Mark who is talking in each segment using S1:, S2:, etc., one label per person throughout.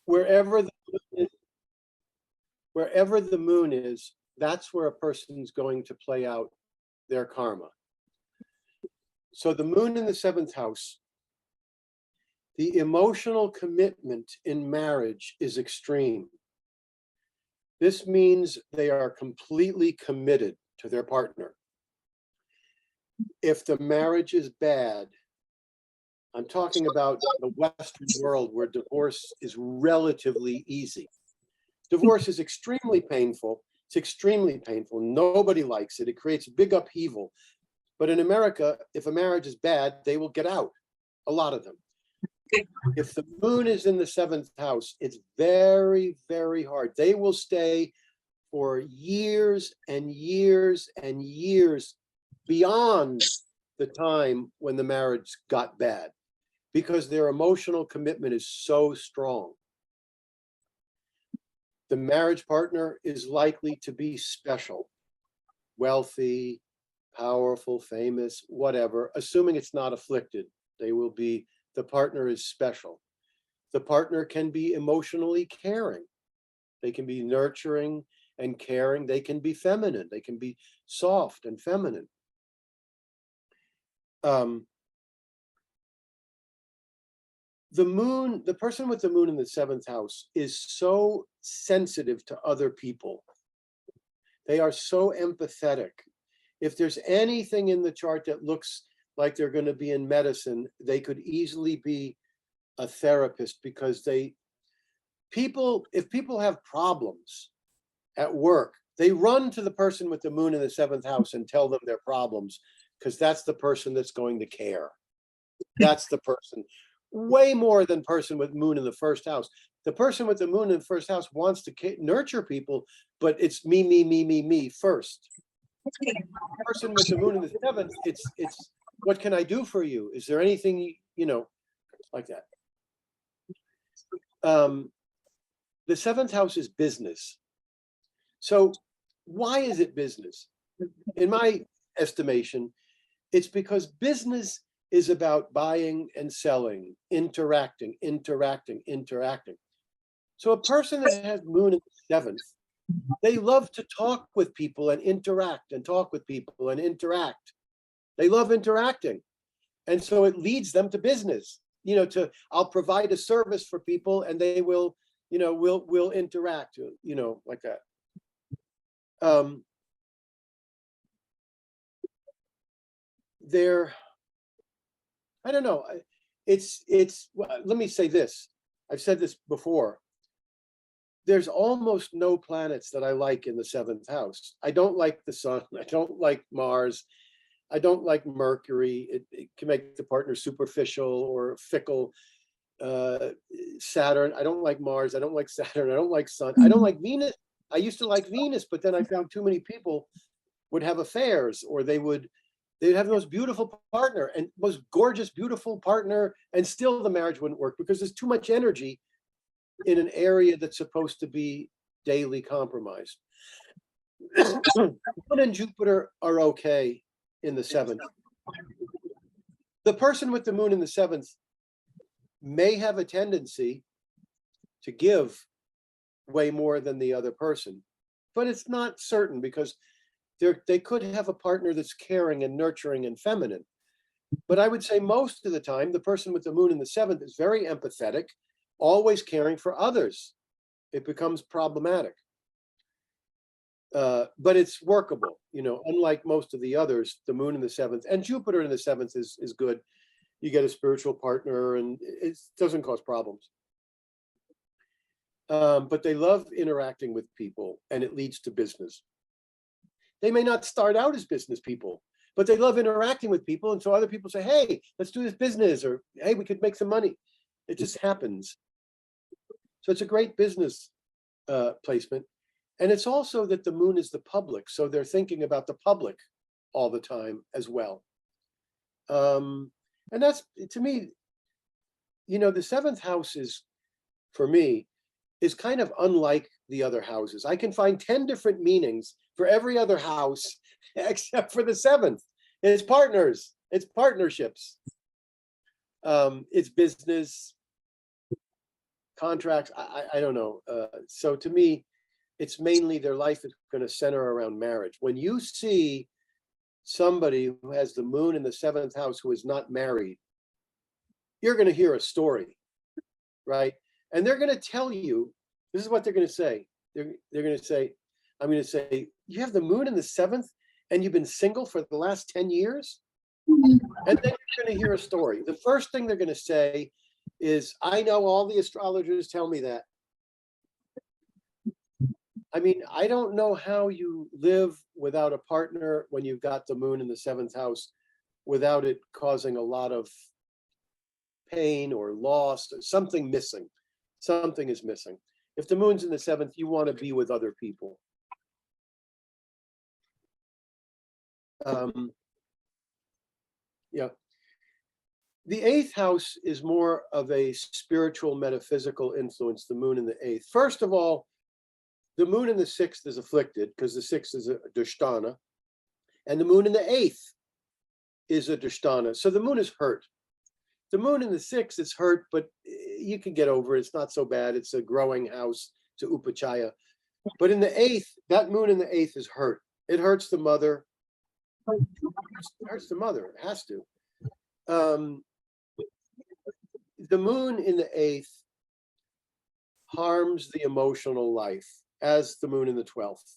S1: wherever the moon is, that's where a person's going to play out their karma. So the moon in the 7th house, the emotional commitment in marriage is extreme. This means they are completely committed to their partner. If the marriage is bad, I'm talking about the Western world where divorce is relatively easy. Divorce is extremely painful. It's extremely painful. Nobody likes it. It creates a big upheaval. But in America, if a marriage is bad, they will get out, a lot of them. If the moon is in the 7th house, it's very, very hard. They will stay for years and years and years beyond the time when the marriage got bad, because their emotional commitment is so strong. The marriage partner is likely to be special, wealthy, powerful, famous, whatever, assuming it's not afflicted. They will be, the partner is special. The partner can be emotionally caring. They can be nurturing and caring. They can be feminine. They can be soft and feminine. The moon, the person with the moon in the 7th house is so sensitive to other people. They are so empathetic. If there's anything in the chart that looks like they're going to be in medicine, they could easily be a therapist, because if people have problems at work, they run to the person with the moon in the 7th house and tell them their problems, because that's the person that's going to care. That's the person. Way more than person with moon in the 1st house. The person with the moon in the 1st house wants to nurture people, but it's me first. The person with the moon in the 7th, it's what can I do for you? Is there anything, like that? The 7th house is business. So why is it business? In my estimation, it's because business is about buying and selling, interacting. So a person that has moon in the 7th, they love to talk with people and interact and talk with people and interact. They love interacting. And so it leads them to business, I'll provide a service for people and they will, will interact, like that. I don't know. Let me say this. I've said this before. There's almost no planets that I like in the 7th house. I don't like the sun. I don't like Mars. I don't like Mercury. It can make the partner superficial or fickle. Saturn. I don't like Mars. I don't like Saturn. I don't like Sun. I don't like Venus. I used to like Venus, but then I found too many people would have affairs, or they'd have the most beautiful partner and most gorgeous, beautiful partner, and still the marriage wouldn't work because there's too much energy in an area that's supposed to be daily compromised. Moon and Jupiter are okay in the 7th. The person with the moon in the 7th may have a tendency to give way more than the other person, but it's not certain, because they could have a partner that's caring and nurturing and feminine. But I would say most of the time, the person with the moon in the 7th is very empathetic, always caring for others. It becomes problematic. But it's workable, unlike most of the others. The moon in the 7th and Jupiter in the 7th is good. You get a spiritual partner and it doesn't cause problems. But they love interacting with people, and it leads to business. They may not start out as business people, but they love interacting with people. And so other people say, hey, let's do this business, or hey, we could make some money. It just happens. So it's a great business placement. And it's also that the moon is the public. So they're thinking about the public all the time as well. And that's, to me, the 7th house is, for me, is kind of unlike the other houses. I can find 10 different meanings for every other house except for the 7th. It's partners, it's partnerships, it's business. contracts. I don't know. So to me, it's mainly their life is going to center around marriage. When you see somebody who has the moon in the 7th house who is not married, you're going to hear a story, right? And they're going to tell you, this is what they're going to say. They're going to say, I'm going to say, you have the moon in the 7th and you've been single for the last 10 years? And then you're going to hear a story. The first thing they're going to say is, I know all the astrologers tell me that. I mean, I don't know how you live without a partner when you've got the moon in the 7th house without it causing a lot of pain or loss, or something missing. Something is missing. If the moon's in the 7th, you want to be with other people. Yeah. The 8th house is more of a spiritual, metaphysical influence, the moon in the 8th. First of all, the moon in the 6th is afflicted because the 6th is a Dashtana, and the moon in the 8th is a Dashtana. So the moon is hurt. The moon in the 6th is hurt, but you can get over it. It's not so bad. It's a growing house. It's a Upachaya. But in the 8th, that moon in the 8th is hurt. It hurts the mother. It hurts the mother. It has to. The moon in the 8th harms the emotional life, as the moon in the 12th.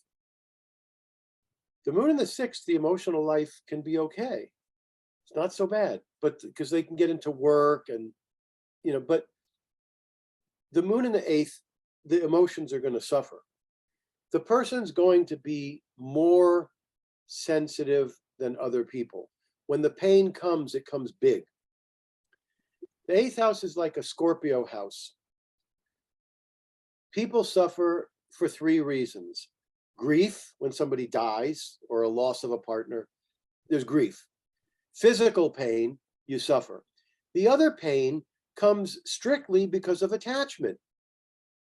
S1: The moon in the 6th, the emotional life can be okay. It's not so bad, but because they can get into work and, but the moon in the 8th, the emotions are going to suffer. The person's going to be more sensitive than other people. When the pain comes, it comes big. The 8th house is like a Scorpio house. People suffer for 3 reasons. Grief, when somebody dies, or a loss of a partner, there's grief. Physical pain, you suffer. The other pain comes strictly because of attachment.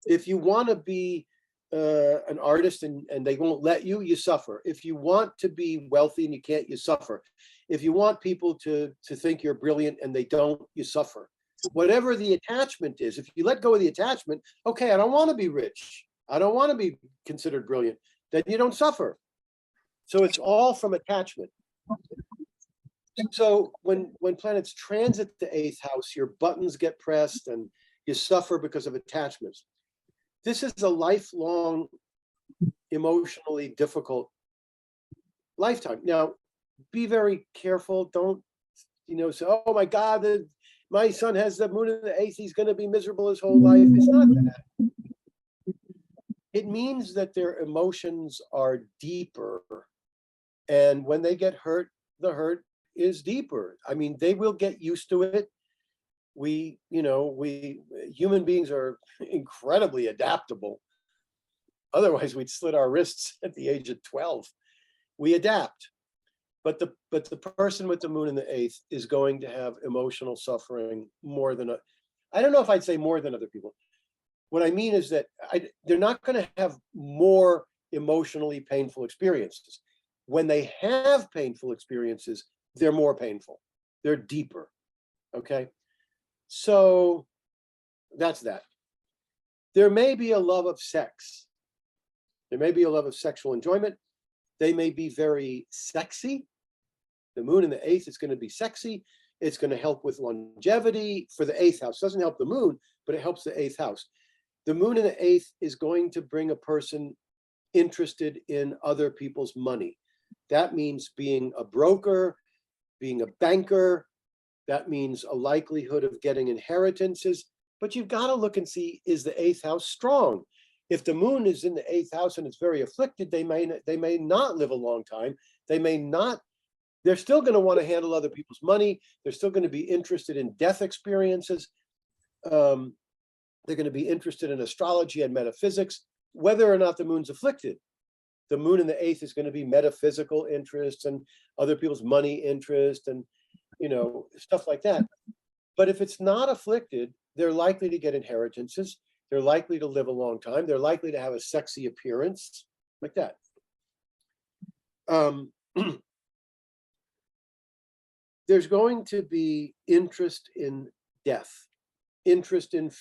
S1: If you want to be an artist and they won't let you, you suffer. If you want to be wealthy and you can't, you suffer. If you want people to think you're brilliant and they don't, you suffer. Whatever the attachment is, if you let go of the attachment, okay, I don't want to be rich. I don't want to be considered brilliant. Then you don't suffer. So it's all from attachment. So when planets transit the 8th house, your buttons get pressed and you suffer because of attachments. This is a lifelong, emotionally difficult lifetime. Now, be very careful. Don't, say, oh my God, my son has the moon in the 8th. He's going to be miserable his whole life. It's not that. It means that their emotions are deeper. And when they get hurt, the hurt is deeper. I mean, they will get used to it. We human beings are incredibly adaptable. Otherwise, we'd slit our wrists at the age of 12. We adapt. But the person with the moon in the 8th is going to have emotional suffering more than I don't know if I'd say more than other people. What I mean is that they're not going to have more emotionally painful experiences. When they have painful experiences, they're more painful. They're deeper. Okay? So that's that. There may be a love of sex. There may be a love of sexual enjoyment. They may be very sexy. The moon in the 8th is going to be sexy. It's going to help with longevity for the 8th house. It doesn't help the moon, but it helps the 8th house. The moon in the 8th is going to bring a person interested in other people's money. That means being a broker, being a banker. That means a likelihood of getting inheritances. But you've got to look and see, is the 8th house strong? If the moon is in the 8th house and it's very afflicted, they may not live a long time. They're still going to want to handle other people's money. They're still going to be interested in death experiences. They're going to be interested in astrology and metaphysics, whether or not the moon's afflicted. The moon in the 8th is going to be metaphysical interests and other people's money interest and, stuff like that. But if it's not afflicted, they're likely to get inheritances. They're likely to live a long time. They're likely to have a sexy appearance, like that. There's going to be interest in death.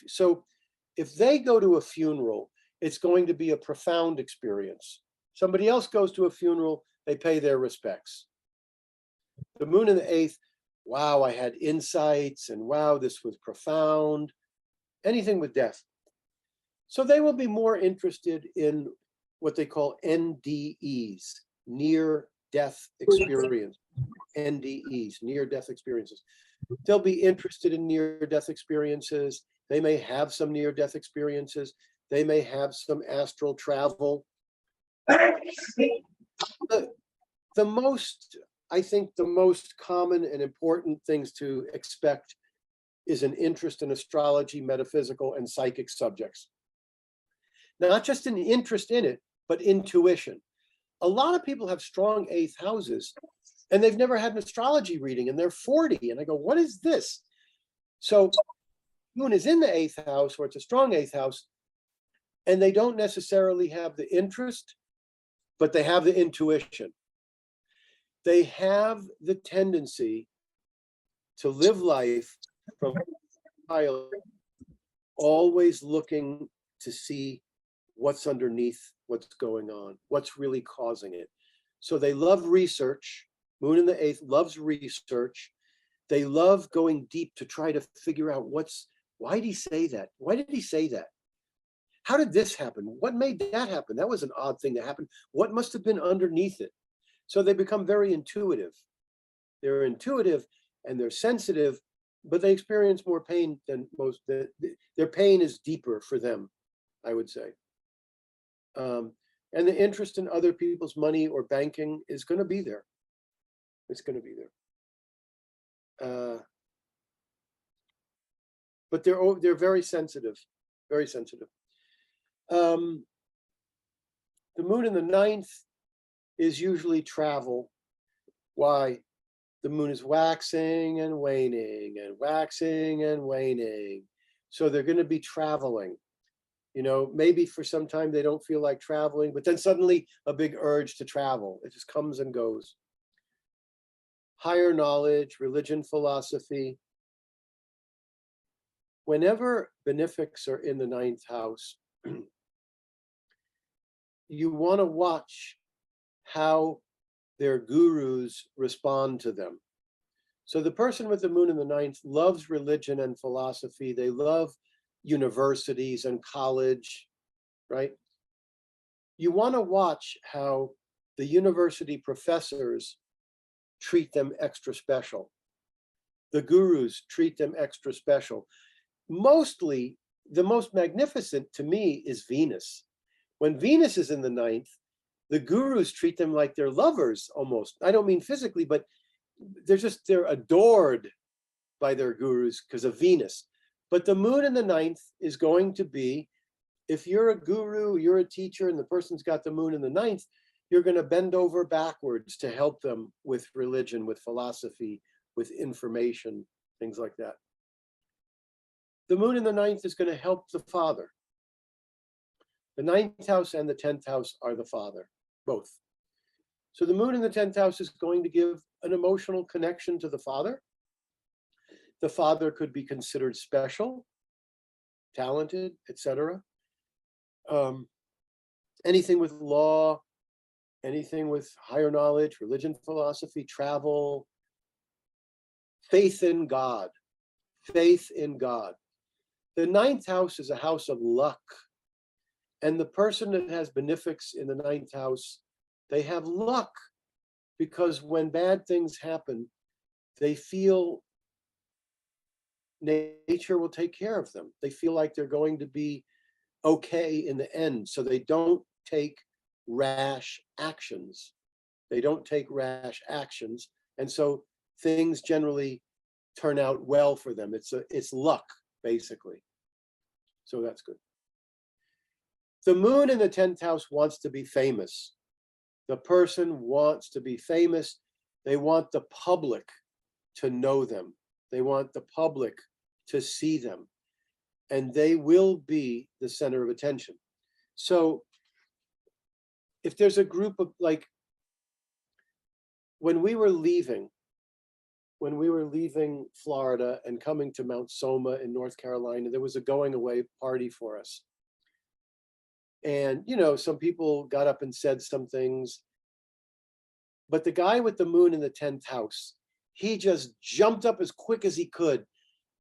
S1: So if they go to a funeral, it's going to be a profound experience. Somebody else goes to a funeral, they pay their respects. The moon in the eighth, wow, I had insights, and wow, this was profound. Anything with death. So they will be more interested in what they call NDEs, near death experience. NDEs, near death experiences. They'll be interested in near death experiences. They may have some near death experiences. They may have some astral travel. The most, I think the most common and important things to expect is an interest in astrology, metaphysical, and psychic subjects. Not just an interest in it, but intuition. A lot of people have strong eighth houses and they've never had an astrology reading and they're 40. And I go, what is this? So moon is in the eighth house, or it's a strong eighth house, and they don't necessarily have the interest, but they have the intuition. They have the tendency to live life from child, always looking to see what's underneath, what's going on, what's really causing it. So they love research. Moon in the eighth loves research. They love going deep to try to figure out why did he say that? Why did he say that? How did this happen? What made that happen? That was an odd thing to happen. What must have been underneath it? So they become very intuitive. They're intuitive and they're sensitive, but they experience more pain than most. Their pain is deeper for them, I would say. And the interest in other people's money or banking is going to be there. It's going to be there. But they're very sensitive, very sensitive. The moon in the ninth is usually travel. Why? The moon is waxing and waning and waxing and waning. So they're going to be traveling. You know, maybe for some time they don't feel like traveling, but then suddenly a big urge to travel. It just comes and goes. Higher knowledge, religion, philosophy. Whenever benefics are in the ninth house, you want to watch how their gurus respond to them. So the person with the moon in the ninth loves religion and philosophy. They love universities and college, right? You want to watch how the university professors treat them extra special. The gurus treat them extra special. Mostly, the most magnificent to me is Venus. When Venus is in the ninth, the gurus treat them like they're lovers almost. I don't mean physically, but they're adored by their gurus because of Venus. But the moon in the ninth is going to be, if you're a guru, you're a teacher, and the person's got the moon in the ninth, you're going to bend over backwards to help them with religion, with philosophy, with information, things like that. The moon in the ninth is going to help the father. The ninth house and the 10th house are the father, both. So the moon in the 10th house is going to give an emotional connection to the father. The father could be considered special, talented, etc. Anything with law, anything with higher knowledge, religion, philosophy, travel, faith in God, faith in God. The ninth house is a house of luck. And the person that has benefics in the ninth house, they have luck because when bad things happen, they feel nature will take care of them. They feel like they're going to be okay in the end. So they don't take rash actions. They don't take rash actions. And so things generally turn out well for them. It's luck, basically. So that's good. The moon in the 10th house wants to be famous. The person wants to be famous. They want the public to know them. They want the public to see them. And they will be the center of attention. So if there's a group of, like, when we were leaving, when we were leaving Florida and coming to Mount Soma in North Carolina, there was a going away party for us. And, you know, some people got up and said some things, but the guy with the moon in the 10th house, he just jumped up as quick as he could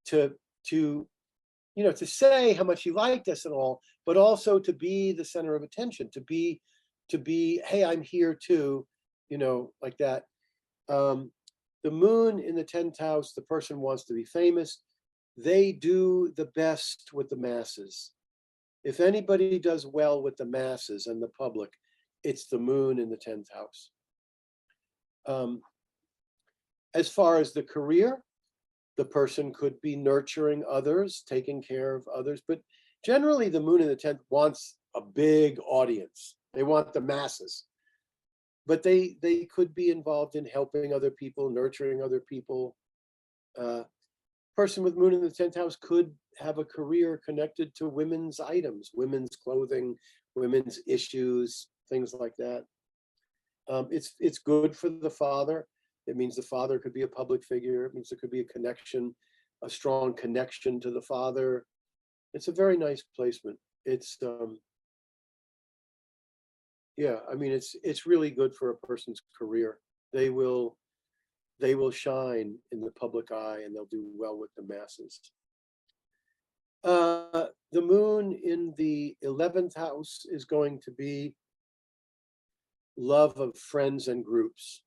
S1: to to say how much he liked us and all, but also to be the center of attention, to be, hey, I'm here too, like that. The moon in the 10th house, the person wants to be famous. They do the best with the masses. If anybody does well with the masses and the public, it's the moon in the 10th house. As far as the career, the person could be nurturing others, taking care of others, but generally the moon in the 10th wants a big audience. They want the masses, but they could be involved in helping other people, nurturing other people. Person with moon in the 10th house could have a career connected to women's items, women's clothing, women's issues, things like that. It's good for the father. It means the father could be a public figure. It means there could be a connection, a strong connection to the father. It's a very nice placement. It's yeah, I mean, it's really good for a person's career. They will shine in the public eye and they'll do well with the masses. The moon in the 11th house is going to be love of friends and groups.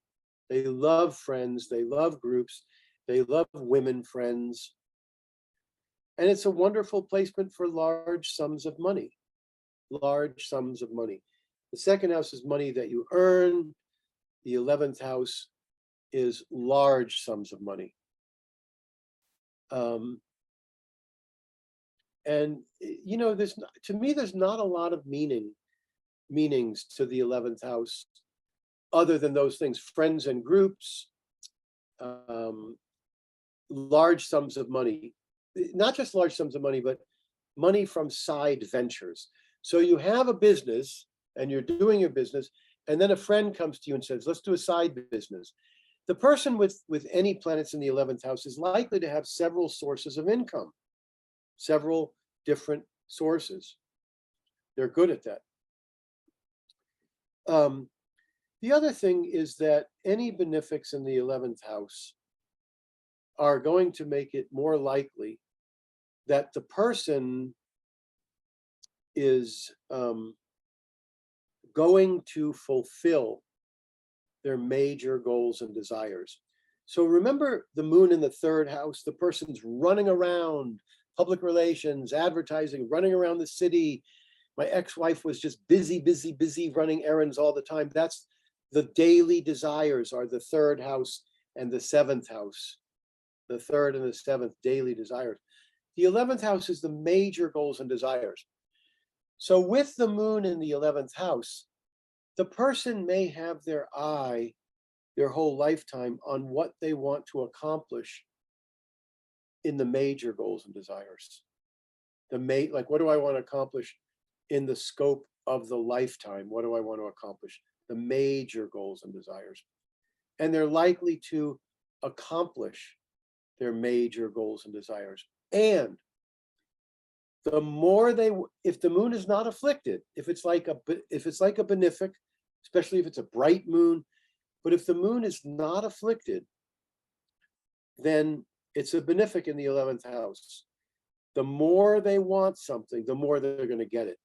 S1: They love friends, they love groups, they love women friends. And it's a wonderful placement for large sums of money. Large sums of money. The second house is money that you earn. The 11th house is large sums of money. And there's to me, there's not a lot of meanings to the 11th house other than those things: friends and groups, large sums of money, not just large sums of money, but money from side ventures. So you have a business and you're doing your business, and then a friend comes to you and says, let's do a side business. The person with any planets in the 11th house is likely to have several sources of income, several different sources. They're good at that. The other thing is that any benefics in the 11th house are going to make it more likely that the person is going to fulfill their major goals and desires. So remember the moon in the 3rd house, the person's running around, public relations, advertising, running around the city. My ex-wife was just busy running errands all the time. That's the daily desires are the 3rd house and the 7th house. The 3rd and the 7th daily desires. The 11th house is the major goals and desires. So with the moon in the 11th house, the person may have their eye their whole lifetime on what they want to accomplish in the major goals and desires. Like, what do I want to accomplish in the scope of the lifetime? What do I want to accomplish? The major goals and desires. And they're likely to accomplish their major goals and desires. And the more if the moon is not afflicted, if it's like a benefic, especially if it's a bright moon, but if the moon is not afflicted, then it's a benefic in the 11th house. The more they want something, the more they're going to get it.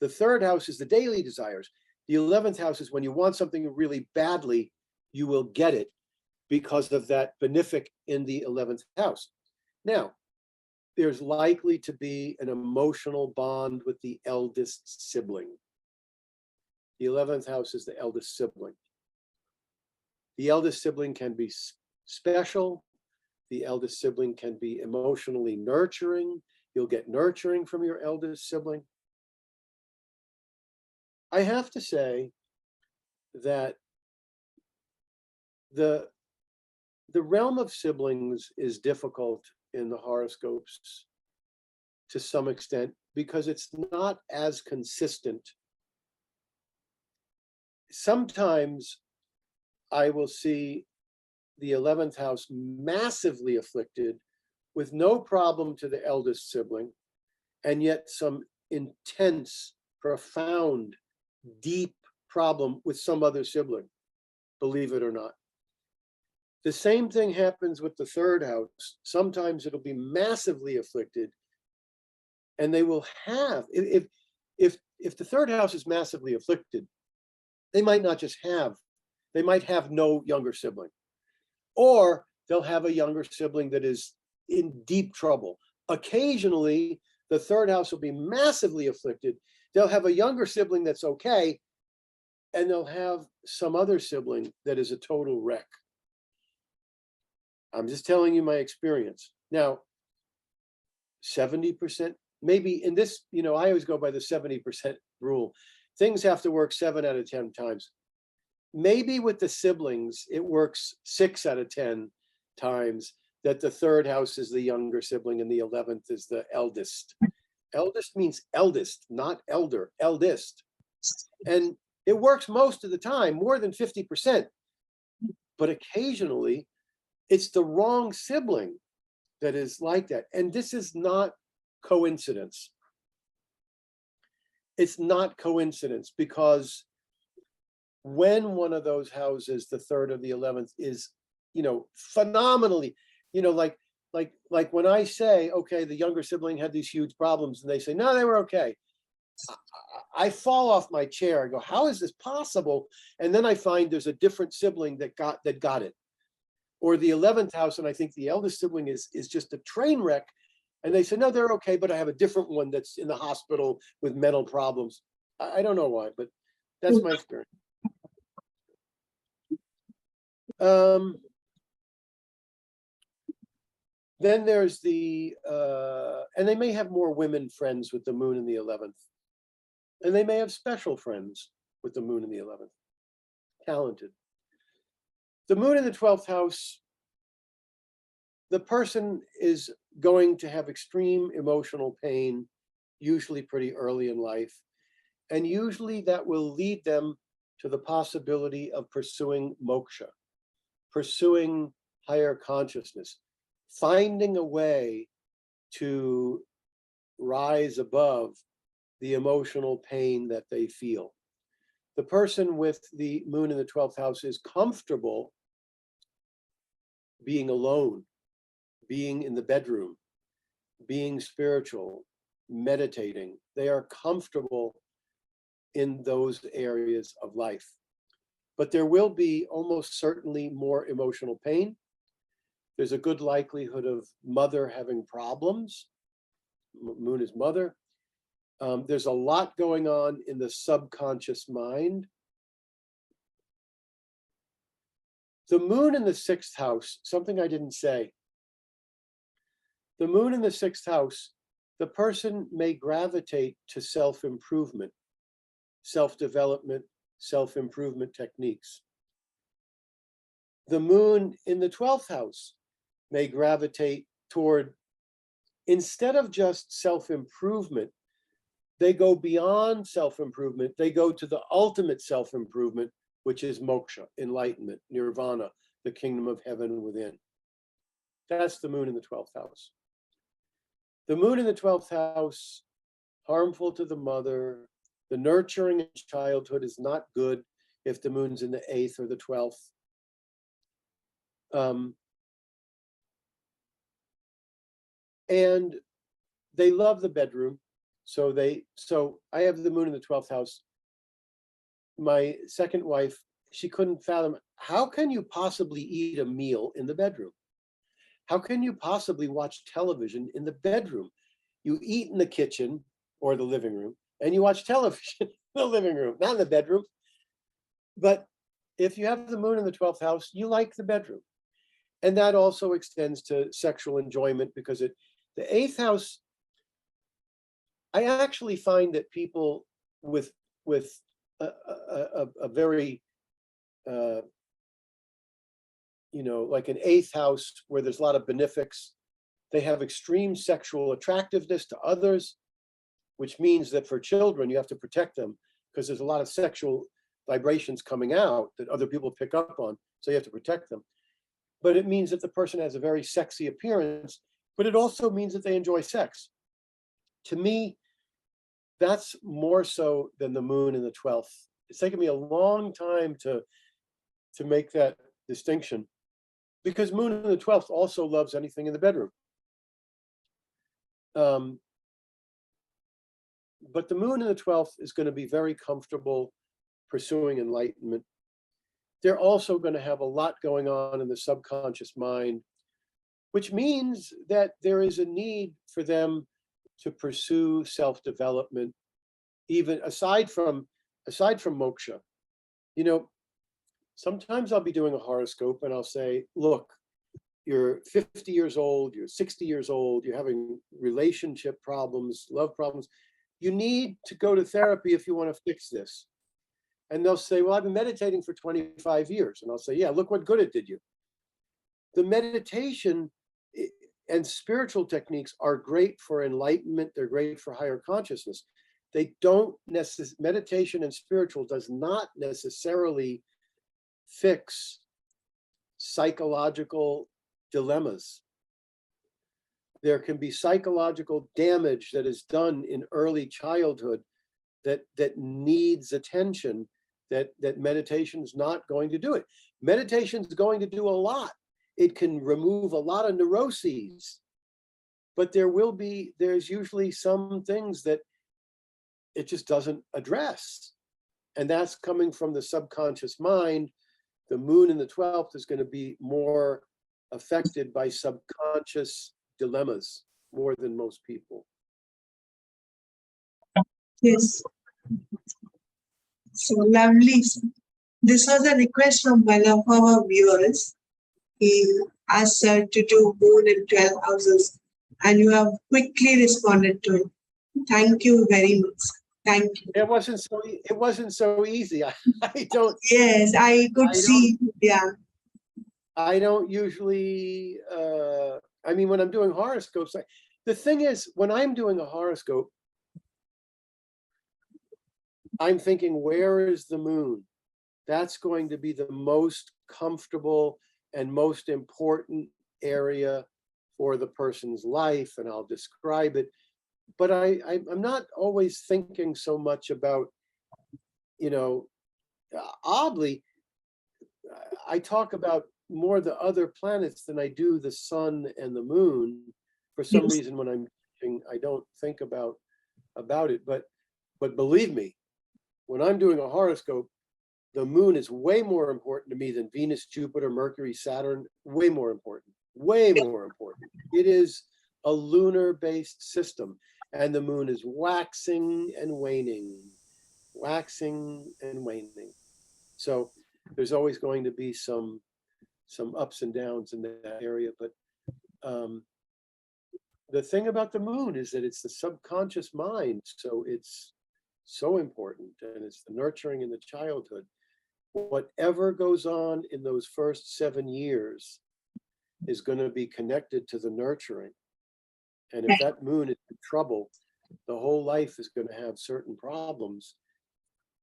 S1: The 3rd house is the daily desires. The 11th house is when you want something really badly, you will get it because of that benefic in the 11th house. Now, there's likely to be an emotional bond with the eldest sibling. The 11th house is the eldest sibling. The eldest sibling can be special. The eldest sibling can be emotionally nurturing. You'll get nurturing from your eldest sibling. I have to say that the realm of siblings is difficult in the horoscopes to some extent because it's not as consistent. Sometimes I will see the 11th house massively afflicted with no problem to the eldest sibling, and yet some intense, profound, deep problem with some other sibling, believe it or not. The same thing happens with the 3rd house. Sometimes it'll be massively afflicted, and they will have, if the 3rd house is massively afflicted, they might not just have, they might have no younger sibling, or they'll have a younger sibling that is in deep trouble. Occasionally, the 3rd house will be massively afflicted. They'll have a younger sibling that's okay, and they'll have some other sibling that is a total wreck. I'm just telling you my experience. Now, 70%, maybe in this, I always go by the 70% rule. Things have to work 7 out of 10 times. Maybe with the siblings, it works 6 out of 10 times that the 3rd house is the younger sibling and the 11th is the eldest. Eldest means eldest, not elder, eldest. And it works most of the time, more than 50%. But occasionally, it's the wrong sibling that is like that. And this is not coincidence. It's not coincidence, because when one of those houses, the 3rd or the 11th, is, phenomenally, like when I say, okay, the younger sibling had these huge problems, and they say, no, they were okay. I fall off my chair. I go, how is this possible? And then I find there's a different sibling that got it. Or the 11th house, and I think the eldest sibling is just a train wreck. And they say, no, they're okay, but I have a different one that's in the hospital with mental problems. I don't know why, but that's my experience. Then there's the, and they may have more women friends with the moon in the 11th. And they may have special friends with the moon in the 11th. Talented. The moon in the 12th house, the person is going to have extreme emotional pain, usually pretty early in life. And usually that will lead them to the possibility of pursuing moksha, pursuing higher consciousness, finding a way to rise above the emotional pain that they feel. The person with the moon in the 12th house is comfortable being alone, being in the bedroom, being spiritual, meditating. They are comfortable in those areas of life. But there will be almost certainly more emotional pain. There's a good likelihood of mother having problems. Moon is mother. There's a lot going on in the subconscious mind. The moon in the 6th house, something I didn't say. The moon in the 6th house, the person may gravitate to self-improvement, self-development, self-improvement techniques. The moon in the 12th house may gravitate toward, instead of just self-improvement, they go beyond self-improvement. They go to the ultimate self-improvement, which is moksha, enlightenment, nirvana, the kingdom of heaven within. That's the moon in the 12th house. The moon in the 12th house, harmful to the mother. The nurturing in childhood is not good if the moon's in the 8th or the 12th. And they love the bedroom. So I have the moon in the 12th house. My second wife, she couldn't fathom, how can you possibly eat a meal in the bedroom? How can you possibly watch television in the bedroom? You eat in the kitchen or the living room, and you watch television in the living room, not in the bedroom. But if you have the moon in the 12th house, you like the bedroom. And that also extends to sexual enjoyment, because the 8th house, I actually find that people with a very, like an 8th house where there's a lot of benefics, they have extreme sexual attractiveness to others, which means that for children, you have to protect them because there's a lot of sexual vibrations coming out that other people pick up on. So you have to protect them. but it means that the person has a very sexy appearance, but it also means that they enjoy sex. To me, that's more so than the moon in the 12th. It's taken me a long time to make that distinction, because moon in the 12th also loves anything in the bedroom. But the moon in the 12th is going to be very comfortable pursuing enlightenment. They're also going to have a lot going on in the subconscious mind, which means that there is a need for them to pursue self-development, even aside from moksha. You know, sometimes I'll be doing a horoscope and I'll say, look, you're 50 years old, you're 60 years old, you're having relationship problems, love problems. You need to go to therapy if you want to fix this. And they'll say, well, I've been meditating for 25 years. And I'll say, yeah, look what good it did you. The meditation and spiritual techniques are great for enlightenment. They're great for higher consciousness. They don't necessarily, meditation and spiritual does not necessarily fix psychological dilemmas. There can be psychological damage that is done in early childhood that needs attention, that meditation is not going to do it. Meditation is going to do a lot. It can remove a lot of neuroses, but there's usually some things that it just doesn't address. And that's coming from the subconscious mind. The moon in the 12th is going to be more affected by subconscious dilemmas more than most people.
S2: Yes. So lovely. This was a request from one of our viewers. He asked Sir to do moon in 12 houses, and you have quickly responded to it. Thank you very much. Thank you.
S1: It wasn't so easy. I don't.
S2: Yes, I could see. Yeah.
S1: I don't usually. I mean, when I'm doing horoscopes, the thing is, when I'm doing a horoscope, I'm thinking, where is the moon? That's going to be the most comfortable and most important area for the person's life, and I'll describe it. But I'm not always thinking so much about, oddly, I talk about more the other planets than I do the sun and the moon. For some reason, when I'm teaching, I don't think about it. But believe me, when I'm doing a horoscope, the moon is way more important to me than Venus, Jupiter, Mercury, Saturn. Way more important. Way more important. It is a lunar-based system, and the moon is waxing and waning, waxing and waning. So there's always going to be some ups and downs in that area. But the thing about the moon is that it's the subconscious mind. So it's so important, and it's the nurturing in the childhood. Whatever goes on in those first 7 years is going to be connected to the nurturing. And if that moon is in trouble, the whole life is going to have certain problems.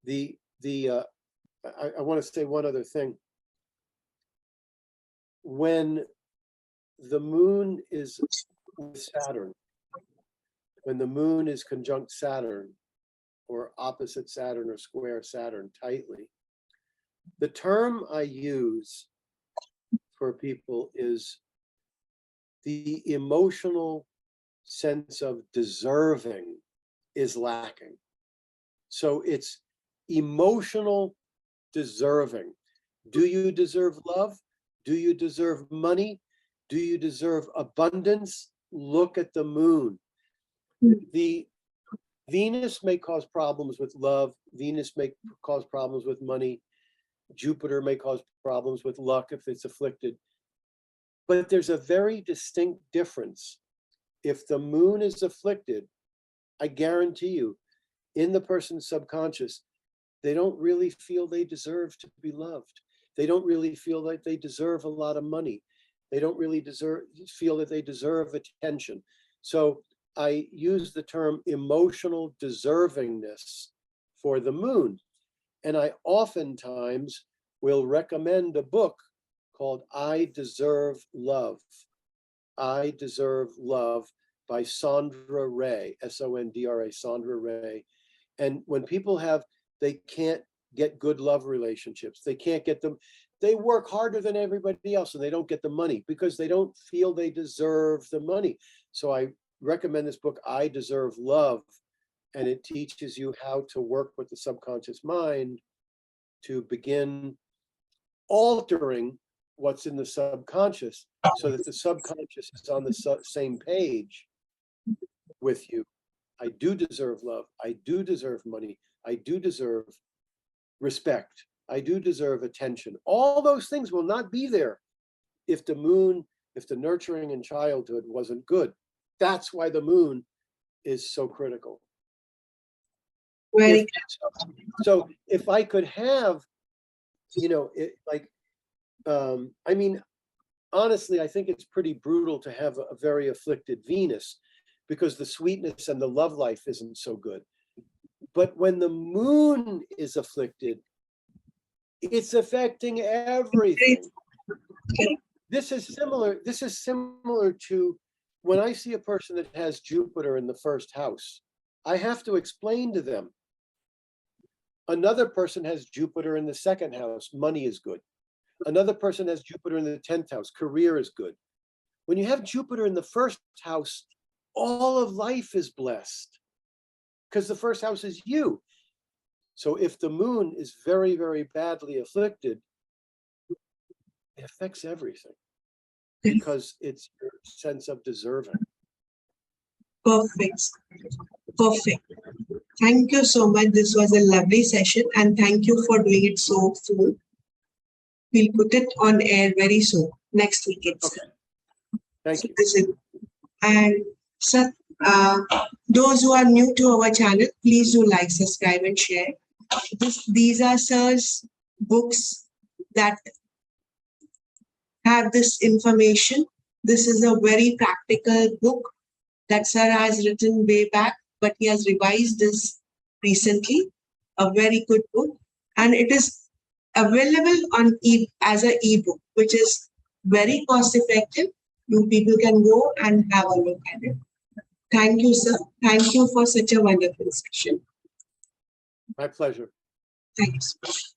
S1: I want to say one other thing. When the moon is with Saturn, when the moon is conjunct Saturn, or opposite Saturn, or square Saturn tightly, the term I use for people is the emotional sense of deserving is lacking. So it's emotional deserving. Do you deserve love? Do you deserve money? Do you deserve abundance? Look at the moon. The Venus may cause problems with love. Venus may cause problems with money. Jupiter may cause problems with luck if it's afflicted. But there's a very distinct difference. If the moon is afflicted, I guarantee you, in the person's subconscious, they don't really feel they deserve to be loved. They don't really feel like they deserve a lot of money. They don't really feel that they deserve attention. So I use the term emotional deservingness for the moon. And I oftentimes will recommend a book called I Deserve Love. I Deserve Love by Sondra Ray, S-O-N-D-R-A, Sondra Ray. And when people they can't get good love relationships, they can't get them, they work harder than everybody else and they don't get the money because they don't feel they deserve the money. So I recommend this book, I Deserve Love, and it teaches you how to work with the subconscious mind to begin altering what's in the subconscious so that the subconscious is on the same page with you. I do deserve love. I do deserve money. I do deserve respect. I do deserve attention. All those things will not be there if the moon, if the nurturing in childhood wasn't good. That's why the moon is so critical.
S2: Very
S1: So if I could have, I mean, honestly, I think it's pretty brutal to have a very afflicted Venus because the sweetness and the love life isn't so good. But when the moon is afflicted, it's affecting everything. This is similar to when I see a person that has Jupiter in the first house, I have to explain to them. Another person has Jupiter in the second house, money is good. Another person has Jupiter in the 10th house, career is good. When you have Jupiter in the first house, all of life is blessed because the first house is you. So if the moon is very, very badly afflicted, it affects everything because it's your sense of deserving.
S2: perfect. Perfect. Thank you so much. This was a lovely session and thank you for doing it so soon. We'll put it on air very soon, next week itself.
S1: Okay. Thank you.
S2: And sir, those who are new to our channel, please do like, subscribe and share. These are Sir's books that have this information. This is a very practical book that Sir has written way back, but he has revised this recently. A very good book. And it is available on as an ebook, which is very cost effective. You people can go and have a look at it. Thank you, sir. Thank you for such a wonderful session.
S1: My pleasure.
S2: Thank you so much.